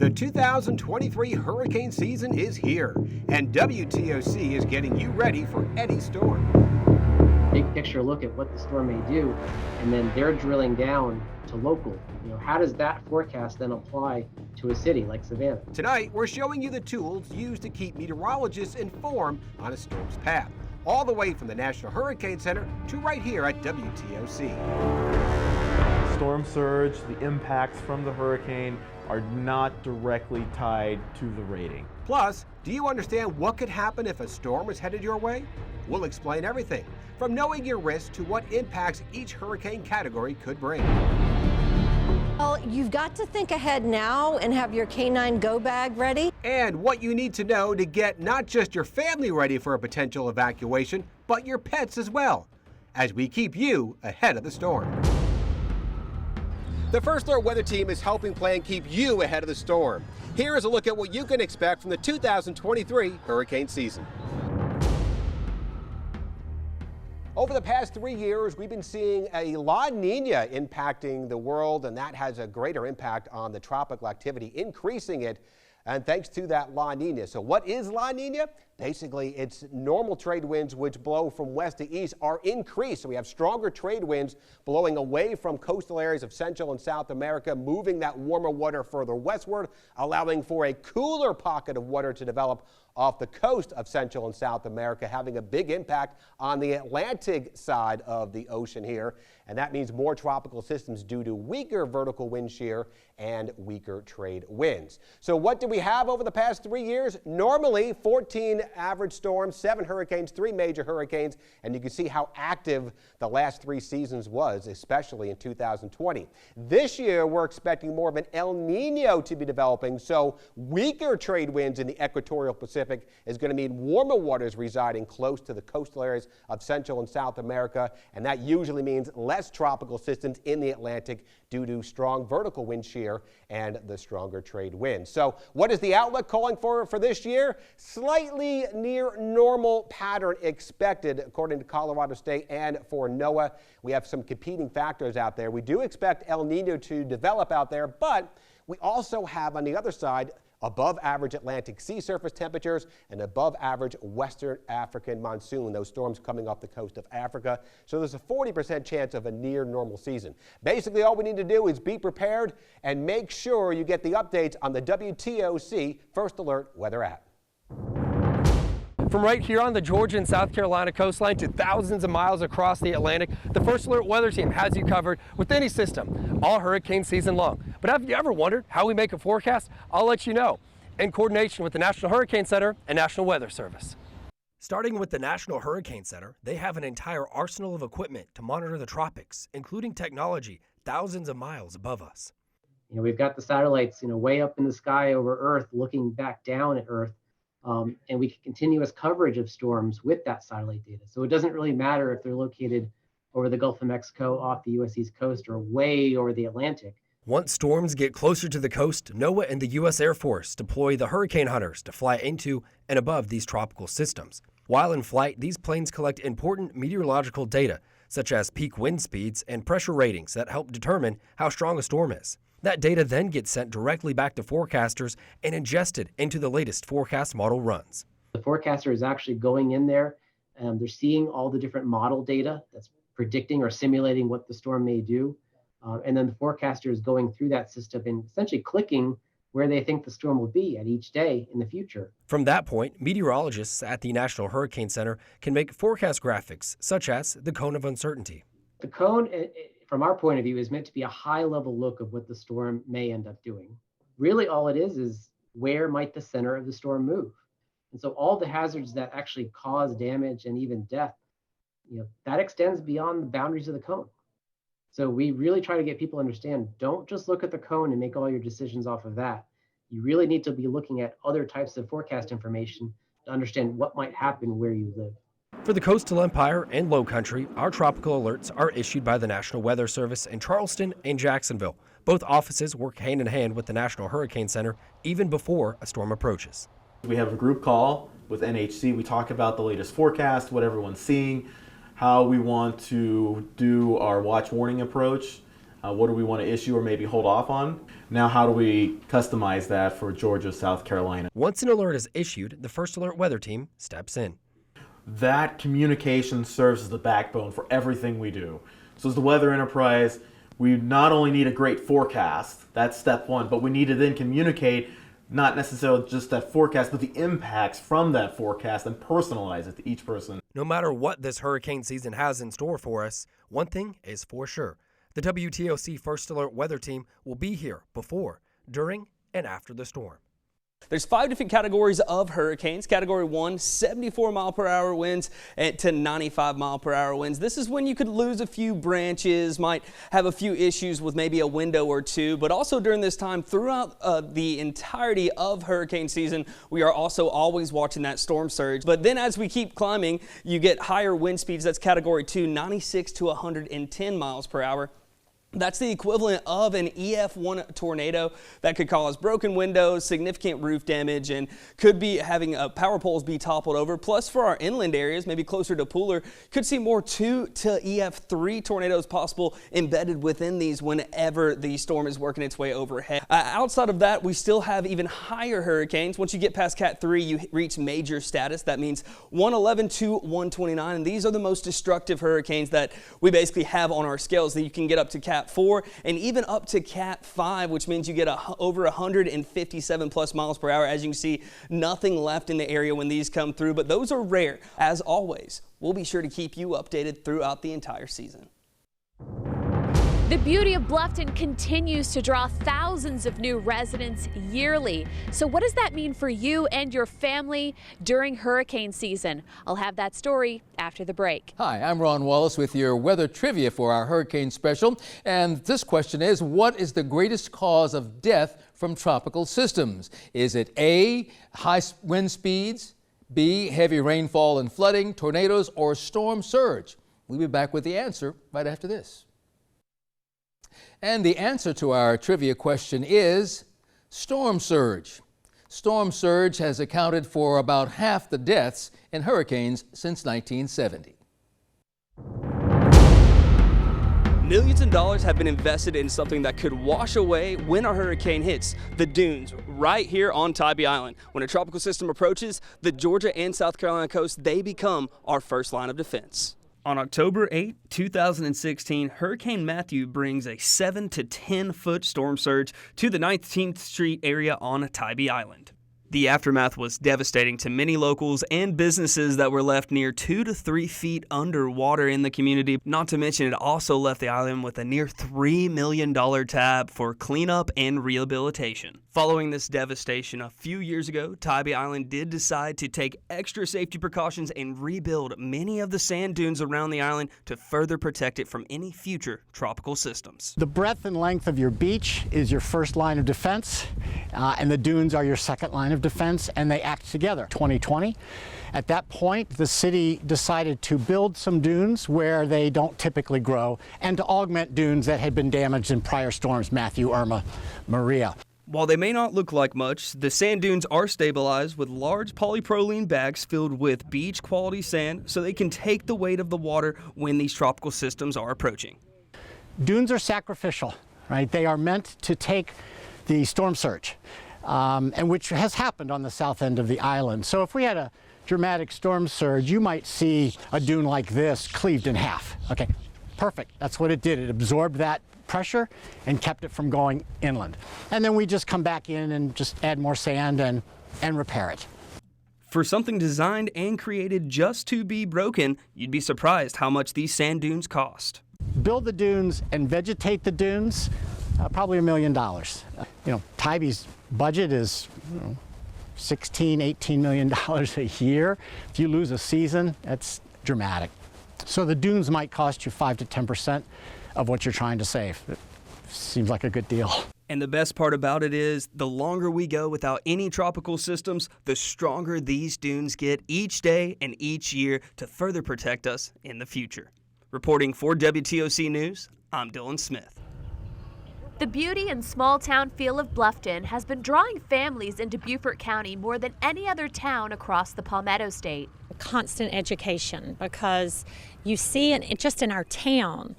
The 2023 hurricane season is here, and WTOC is getting you ready for any storm. Big picture look at what the storm may do, and then they're drilling down to local. How does that forecast then apply to a city like Savannah? Tonight, we're showing you the tools used to keep meteorologists informed on a storm's path, all the way from the National Hurricane Center to right here at WTOC. Storm surge, the impacts from the hurricane are not directly tied to the rating. Plus, do you understand what could happen if a storm is headed your way? We'll explain everything, from knowing your risk to what impacts each hurricane category could bring. Well, you've got to think ahead now and have your K9 go bag ready. And what you need to know to get not just your family ready for a potential evacuation, but your pets as well, as we keep you ahead of the storm. The First Alert Weather Team is helping plan keep you ahead of the storm. Here is a look at what you can expect from the 2023 hurricane season. Over the past 3 years, we've been seeing a La Nina impacting the world, and that has a greater impact on the tropical activity, increasing it, and thanks to that La Nina. So what is La Nina? Basically, it's normal trade winds which blow from west to east are increased. So we have stronger trade winds blowing away from coastal areas of Central and South America, moving that warmer water further westward, allowing for a cooler pocket of water to develop off the coast of Central and South America, having a big impact on the Atlantic side of the ocean here. And that means more tropical systems due to weaker vertical wind shear and weaker trade winds. So what do we have over the past 3 years? Normally 14 average storms, 7 hurricanes, 3 major hurricanes, and you can see how active the last 3 seasons was, especially in 2020. This year we're expecting more of an El Nino to be developing, so weaker trade winds in the equatorial Pacific is going to mean warmer waters residing close to the coastal areas of Central and South America, and that usually means less tropical systems in the Atlantic due to strong vertical wind shear and the stronger trade winds. So what is the outlook calling for this year? Slightly near normal pattern expected, according to Colorado State and for NOAA. We have some competing factors out there. We do expect El Nino to develop out there, but we also have on the other side above average Atlantic sea surface temperatures and above average Western African monsoon, those storms coming off the coast of Africa. So there's a 40% chance of a near normal season. Basically, all we need to do is be prepared and make sure you get the updates on the WTOC First Alert Weather app. From right here on the Georgia and South Carolina coastline to thousands of miles across the Atlantic, the First Alert Weather Team has you covered with any system all hurricane season long. But have you ever wondered how we make a forecast? I'll let you know, in coordination with the National Hurricane Center and National Weather Service. Starting with the National Hurricane Center, they have an entire arsenal of equipment to monitor the tropics, including technology thousands of miles above us. We've got the satellites, way up in the sky over Earth, looking back down at Earth. And we get continuous coverage of storms with that satellite data. So it doesn't really matter if they're located over the Gulf of Mexico, off the U.S. East Coast, or way over the Atlantic. Once storms get closer to the coast, NOAA and the U.S. Air Force deploy the hurricane hunters to fly into and above these tropical systems. While in flight, these planes collect important meteorological data, such as peak wind speeds and pressure ratings that help determine how strong a storm is. That data then gets sent directly back to forecasters and ingested into the latest forecast model runs. The forecaster is actually going in there, and they're seeing all the different model data that's predicting or simulating what the storm may do. And then the forecaster is going through that system and essentially clicking where they think the storm will be at each day in the future. From that point, meteorologists at the National Hurricane Center can make forecast graphics, such as the cone of uncertainty. The cone, from our point of view, is meant to be a high-level look of what the storm may end up doing. Really, all it is where might the center of the storm move? And so all the hazards that actually cause damage and even death, that extends beyond the boundaries of the cone. So we really try to get people to understand, don't just look at the cone and make all your decisions off of that. You really need to be looking at other types of forecast information to understand what might happen where you live. For the coastal empire and low country, our tropical alerts are issued by the National Weather Service in Charleston and Jacksonville. Both offices work hand in hand with the National Hurricane Center even before a storm approaches. We have a group call with NHC. We talk about the latest forecast, what everyone's seeing, how we want to do our watch warning approach. What do we want to issue or maybe hold off on? Now, how do we customize that for Georgia, South Carolina? Once an alert is issued, the First Alert Weather Team steps in. That communication serves as the backbone for everything we do. So as the weather enterprise, we not only need a great forecast, that's step one, but we need to then communicate not necessarily just that forecast, but the impacts from that forecast and personalize it to each person. No matter what this hurricane season has in store for us, one thing is for sure. The WTOC First Alert Weather Team will be here before, during, and after the storm. There's 5 different categories of hurricanes. Category 1, 74 mile per hour winds to 95 mile per hour winds. This is when you could lose a few branches, might have a few issues with maybe a window or two, but also during this time throughout the entirety of hurricane season, we are also always watching that storm surge. But then as we keep climbing, you get higher wind speeds. That's category 2, 96 to 110 miles per hour. That's the equivalent of an EF1 tornado that could cause broken windows, significant roof damage, and could be having power poles be toppled over. Plus, for our inland areas, maybe closer to Pooler, could see more 2 to EF3 tornadoes possible embedded within these whenever the storm is working its way overhead. Outside of that, we still have even higher hurricanes. Once you get past Cat 3, you reach major status. That means 111 to 129, and these are the most destructive hurricanes that we basically have on our scales. That you can get up to Cat 4 and even up to Cat 5, which means you get over 157 plus miles per hour. As you can see, nothing left in the area when these come through, but those are rare. As always, we'll be sure to keep you updated throughout the entire season. The beauty of Bluffton continues to draw thousands of new residents yearly. So what does that mean for you and your family during hurricane season? I'll have that story after the break. Hi, I'm Ron Wallace with your weather trivia for our hurricane special. And this question is, what is the greatest cause of death from tropical systems? Is it A, high wind speeds, B, heavy rainfall and flooding, tornadoes, or storm surge? We'll be back with the answer right after this. And the answer to our trivia question is storm surge. Storm surge has accounted for about half the deaths in hurricanes since 1970. Millions of dollars have been invested in something that could wash away when a hurricane hits. The dunes right here on Tybee Island. When a tropical system approaches the Georgia and South Carolina coast, they become our first line of defense. On October 8, 2016, Hurricane Matthew brings a 7 to 10 foot storm surge to the 19th Street area on Tybee Island. The aftermath was devastating to many locals and businesses that were left near 2 to 3 feet underwater in the community. Not to mention, it also left the island with a near $3 million tab for cleanup and rehabilitation. Following this devastation a few years ago, Tybee Island did decide to take extra safety precautions and rebuild many of the sand dunes around the island to further protect it from any future tropical systems. The breadth and length of your beach is your first line of defense, and the dunes are your second line of defense, and they act together. 2020, at that point, the city decided to build some dunes where they don't typically grow and to augment dunes that had been damaged in prior storms, Matthew, Irma, Maria. While they may not look like much, the sand dunes are stabilized with large polypropylene bags filled with beach quality sand so they can take the weight of the water when these tropical systems are approaching. Dunes are sacrificial, right? They are meant to take the storm surge, and which has happened on the south end of the island. So if we had a dramatic storm surge, you might see a dune like this cleaved in half. Okay, perfect. That's what it did. It absorbed that pressure and kept it from going inland. And then we just come back in and just add more sand and repair it. For something designed and created just to be broken, you'd be surprised how much these sand dunes cost. Build the dunes and vegetate the dunes, probably $1 million. Tybee's budget is $16–18 million a year. If you lose a season, that's dramatic. So the dunes might cost you 5 to 10% of what you're trying to save. It seems like a good deal. And the best part about it is, the longer we go without any tropical systems, the stronger these dunes get each day and each year to further protect us in the future. Reporting for WTOC News, I'm Dylan Smith. The beauty and small-town feel of Bluffton has been drawing families into Beaufort County more than any other town across the Palmetto State. Constant education, because you see it just in our town,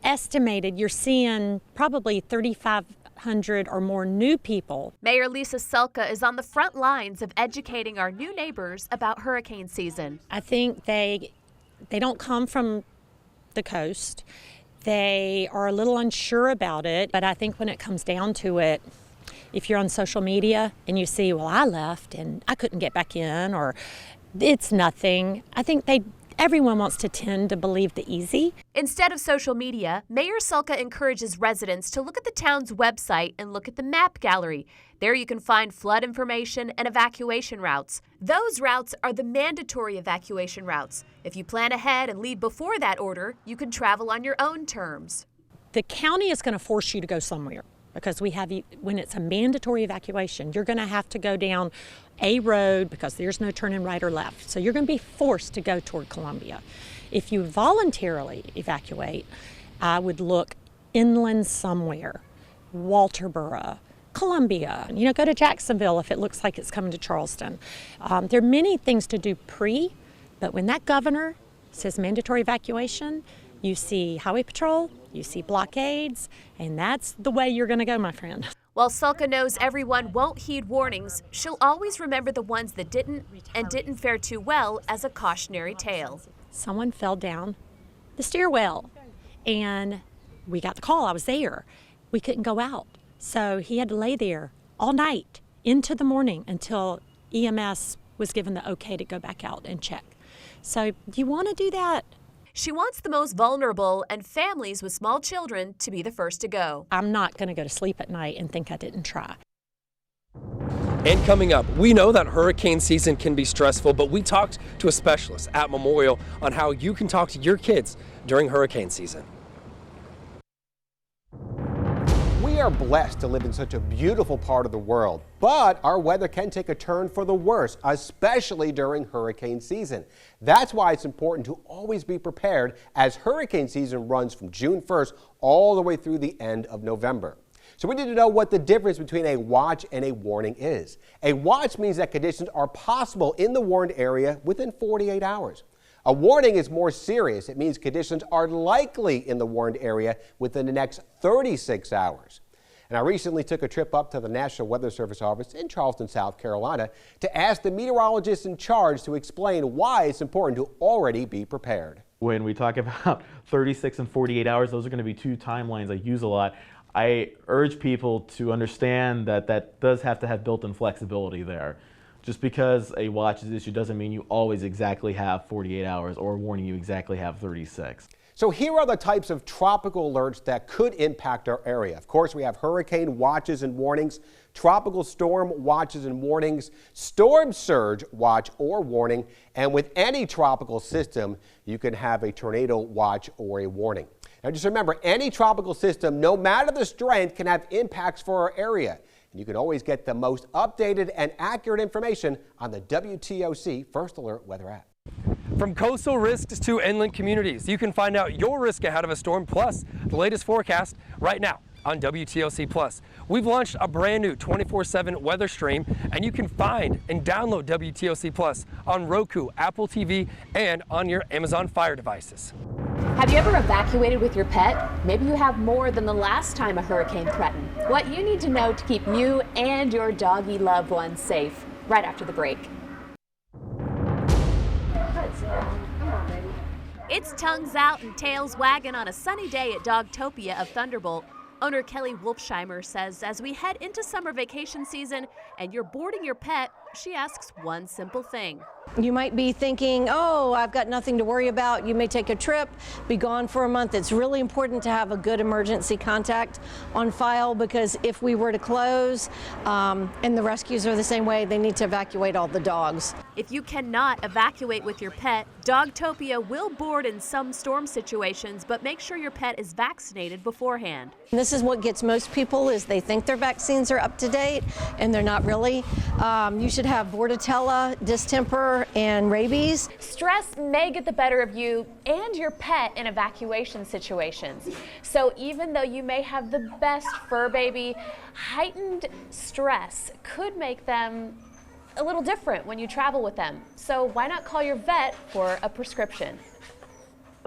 estimated you're seeing probably 3,500 or more new people. Mayor Lisa Selka is on the front lines of educating our new neighbors about hurricane season. I think they don't come from the coast. They are a little unsure about it, but I think when it comes down to it, if you're on social media and you see, well, I left and I couldn't get back in, or it's nothing, I think everyone wants to tend to believe the easy. Instead of social media, Mayor Selka encourages residents to look at the town's website and look at the map gallery. There you can find flood information and evacuation routes. Those routes are the mandatory evacuation routes. If you plan ahead and leave before that order, you can travel on your own terms. The county is going to force you to go somewhere, because when it's a mandatory evacuation, you're going to have to go down a road because there's no turning right or left. So you're going to be forced to go toward Columbia. If you voluntarily evacuate, I would look inland somewhere, Walterboro, Columbia, go to Jacksonville if it looks like it's coming to Charleston. There are many things to do but when that governor says mandatory evacuation, you see highway patrol, you see blockades, and that's the way you're going to go, my friend. While Selka knows everyone won't heed warnings, she'll always remember the ones that didn't fare too well as a cautionary tale. Someone fell down the stairwell, and we got the call. I was there. We couldn't go out. So he had to lay there all night into the morning until EMS was given the okay to go back out and check. So do you want to do that? She wants the most vulnerable and families with small children to be the first to go. I'm not going to go to sleep at night and think I didn't try. And coming up, we know that hurricane season can be stressful, but we talked to a specialist at Memorial on how you can talk to your kids during hurricane season. We are blessed to live in such a beautiful part of the world, but our weather can take a turn for the worse, especially during hurricane season. That's why it's important to always be prepared as hurricane season runs from June 1st all the way through the end of November. So we need to know what the difference between a watch and a warning is. A watch means that conditions are possible in the warned area within 48 hours. A warning is more serious. It means conditions are likely in the warned area within the next 36 hours. And I recently took a trip up to the National Weather Service office in Charleston, South Carolina, to ask the meteorologist in charge to explain why it's important to already be prepared. When we talk about 36 and 48 hours, those are going to be two timelines I use a lot. I urge people to understand that that does have to have built-in flexibility there. Just because a watch is issued doesn't mean you always exactly have 48 hours or warning you exactly have 36. So here are the types of tropical alerts that could impact our area. Of course, we have hurricane watches and warnings, tropical storm watches and warnings, storm surge watch or warning, and with any tropical system, you can have a tornado watch or a warning. Now just remember, any tropical system, no matter the strength, can have impacts for our area. And you can always get the most updated and accurate information on the WTOC First Alert Weather app. From coastal risks to inland communities, you can find out your risk ahead of a storm plus the latest forecast right now on WTOC Plus. We've launched a brand new 24/7 weather stream, and you can find and download WTOC Plus on Roku, Apple TV, and on your Amazon Fire devices. Have you ever evacuated with your pet? Maybe you have more than the last time a hurricane threatened. What you need to know to keep you and your doggy loved ones safe, right after the break. It's tongues out and tails wagging on a sunny day at Dogtopia of Thunderbolt. Owner Kelly Wolfsheimer says as we head into summer vacation season and you're boarding your pet, she asks one simple thing. You might be thinking, oh, I've got nothing to worry about. You may take a trip, be gone for a month. It's really important to have a good emergency contact on file, because if we were to close, and the rescues are the same way, they need to evacuate all the dogs. If you cannot evacuate with your pet, Dogtopia will board in some storm situations, but make sure your pet is vaccinated beforehand. And this is what gets most people, is they think their vaccines are up to date, and they're not really. You should have Bordetella, distemper, and rabies. Stress may get the better of you and your pet in evacuation situations. So even though you may have the best fur baby, heightened stress could make them a little different when you travel with them. So why not call your vet for a prescription?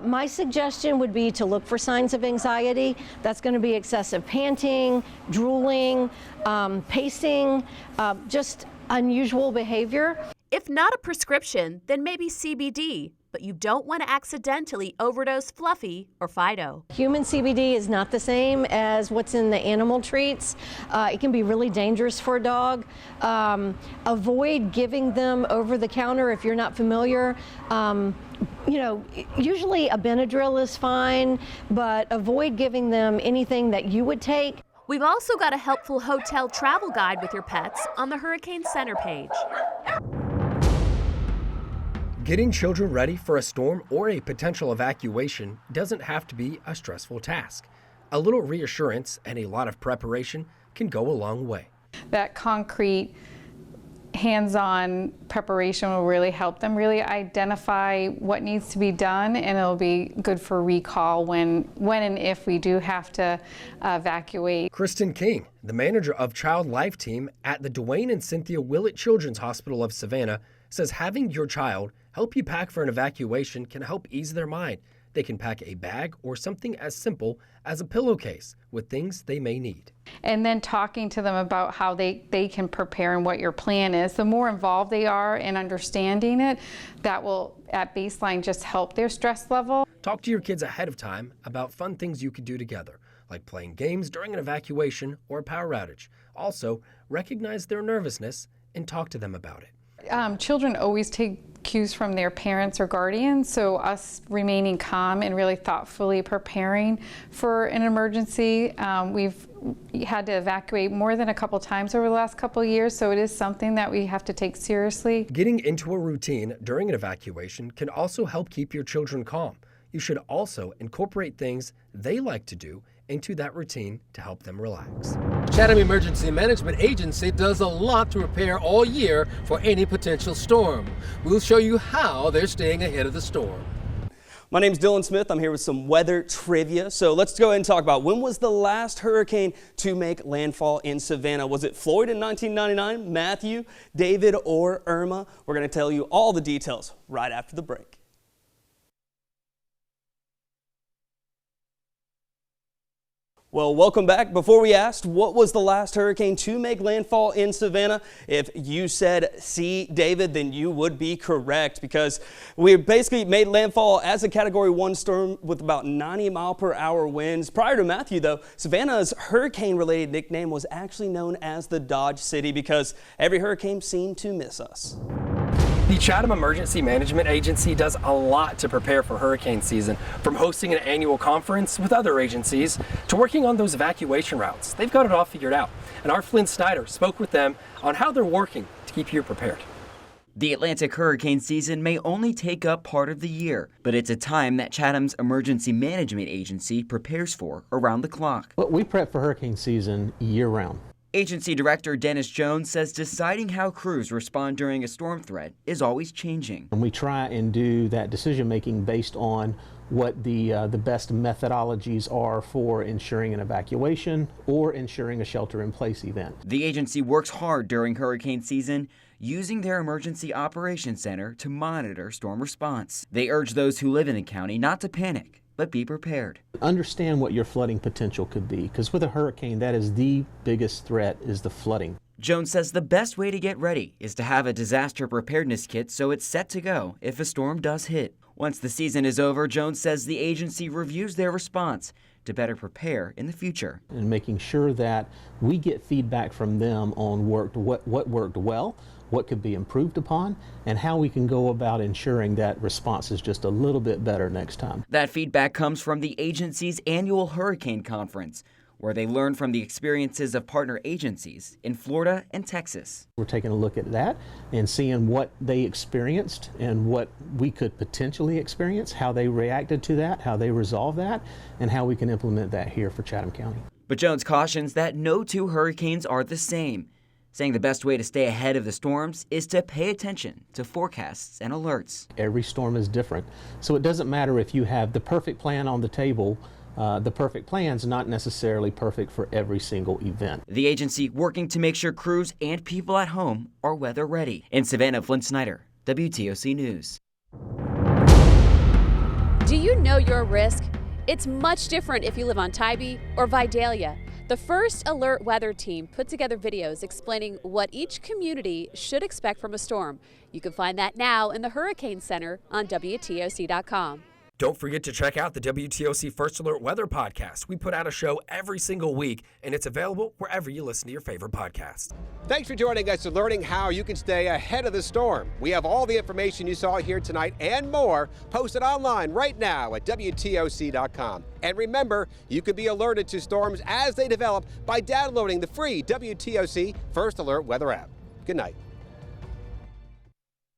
My suggestion would be to look for signs of anxiety. That's going to be excessive panting, drooling, pacing, just unusual behavior. If not a prescription, then maybe CBD, but you don't want to accidentally overdose Fluffy or Fido. Human CBD is not the same as what's in the animal treats. It can be really dangerous for a dog. Avoid giving them over the counter if you're not familiar. You know, usually a Benadryl is fine, but avoid giving them anything that you would take. We've also got a helpful hotel travel guide with your pets on the Hurricane Center page. Getting children ready for a storm or a potential evacuation doesn't have to be a stressful task. A little reassurance and a lot of preparation can go a long way. That concrete, hands-on preparation will really help them really identify what needs to be done, and it'll be good for recall when and if we do have to evacuate. Kristen King, the manager of Child Life Team at the Dwayne and Cynthia Willett Children's Hospital of Savannah, says having your child help you pack for an evacuation can help ease their mind. They can pack a bag or something as simple as a pillowcase with things they may need. And then talking to them about how they can prepare and what your plan is. The more involved they are in understanding it, that will at baseline just help their stress level. Talk to your kids ahead of time about fun things you could do together, like playing games during an evacuation or a power outage. Also, recognize their nervousness and talk to them about it. Children always take cues from their parents or guardians, so us remaining calm and really thoughtfully preparing for an emergency. We've had to evacuate more than a couple times over the last couple of years, so it is something that we have to take seriously. Getting into a routine during an evacuation can also help keep your children calm. You should also incorporate things they like to do into that routine to help them relax. Chatham Emergency Management Agency does a lot to prepare all year for any potential storm. We'll show you how they're staying ahead of the storm. My name's Dylan Smith. I'm here with some weather trivia. So let's go ahead and talk about when was the last hurricane to make landfall in Savannah? Was it Floyd in 1999, Matthew, David, or Irma? We're going to tell you all the details right after the break. Well, welcome back. Before we asked what was the last hurricane to make landfall in Savannah, if you said C, David, then you would be correct, because we basically made landfall as a Category 1 storm with about 90-mile-per-hour winds. Prior to Matthew, though, Savannah's hurricane-related nickname was actually known as the Dodge City because every hurricane seemed to miss us. The Chatham Emergency Management Agency does a lot to prepare for hurricane season, from hosting an annual conference with other agencies to working on those evacuation routes. They've got it all figured out, and our Flynn Snyder spoke with them on how they're working to keep you prepared. The Atlantic hurricane season may only take up part of the year, but it's a time that Chatham's Emergency Management Agency prepares for around the clock. Well, we prep for hurricane season year-round. Agency Director Dennis Jones says deciding how crews respond during a storm threat is always changing. And we try and do that decision-making based on what the best methodologies are for ensuring an evacuation or ensuring a shelter-in-place event. The agency works hard during hurricane season, using their Emergency Operations Center to monitor storm response. They urge those who live in the county not to panic, but be prepared. Understand what your flooding potential could be, because with a hurricane, that is the biggest threat, is the flooding. Jones says the best way to get ready is to have a disaster preparedness kit so it's set to go if a storm does hit. Once the season is over, Jones says the agency reviews their response to better prepare in the future. And making sure that we get feedback from them on what worked well, what could be improved upon, and how we can go about ensuring that response is just a little bit better next time. That feedback comes from the agency's annual hurricane conference, where they learn from the experiences of partner agencies in Florida and Texas. We're taking a look at that and seeing what they experienced and what we could potentially experience, how they reacted to that, how they resolved that, and how we can implement that here for Chatham County. But Jones cautions that no two hurricanes are the same, saying the best way to stay ahead of the storms is to pay attention to forecasts and alerts. Every storm is different, so it doesn't matter if you have the perfect plan on the table. The perfect plan's not necessarily perfect for every single event. The agency working to make sure crews and people at home are weather ready. In Savannah, Flynn Snyder, WTOC News. Do you know your risk? It's much different if you live on Tybee or Vidalia. The First Alert Weather Team put together videos explaining what each community should expect from a storm. You can find that now in the Hurricane Center on WTOC.com. Don't forget to check out the WTOC First Alert Weather Podcast. We put out a show every single week, and it's available wherever you listen to your favorite podcast. Thanks for joining us and learning how you can stay ahead of the storm. We have all the information you saw here tonight and more posted online right now at WTOC.com. And remember, you can be alerted to storms as they develop by downloading the free WTOC First Alert Weather app. Good night.